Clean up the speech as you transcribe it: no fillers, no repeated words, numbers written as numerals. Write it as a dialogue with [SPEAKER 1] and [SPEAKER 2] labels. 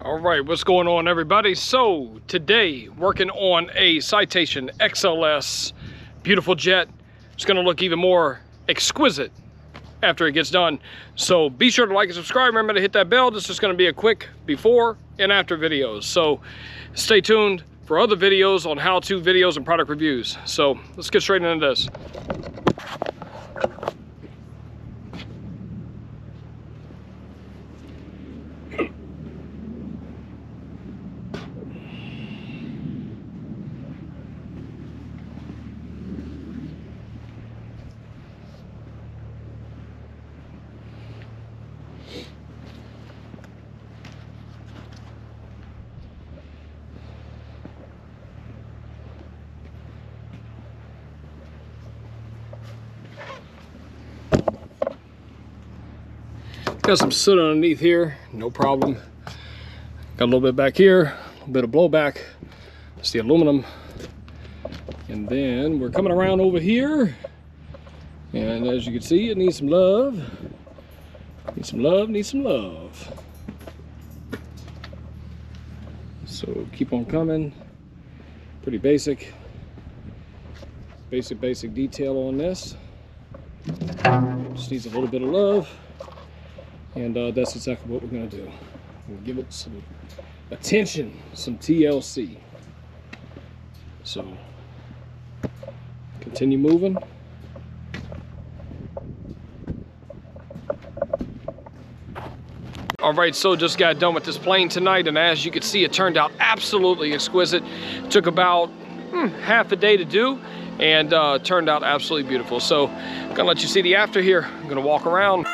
[SPEAKER 1] All right, what's going on, everybody? So today, working on a Citation XLS, beautiful jet. It's gonna look even more exquisite after it gets done. So be sure to like and subscribe. Remember to hit that bell. This is gonna be a quick before and after videos. So stay tuned for other videos on how-to videos and product reviews. So let's get straight into this. Got some soot underneath here, no problem. Got a little bit back here, a little bit of blowback. It's the aluminum. And then we're coming around over here. And as you can see, it needs some love. Needs some love, needs some love. So keep on coming. Pretty basic. Basic detail on this. Just needs a little bit of love. And that's exactly what we're gonna do. We'll give it some attention, some TLC. So, continue moving. All right, so just got done with this plane tonight, and as you can see, it turned out absolutely exquisite. It took about half a day to do, and turned out absolutely beautiful. So, I'm gonna let you see the after here. I'm gonna walk around.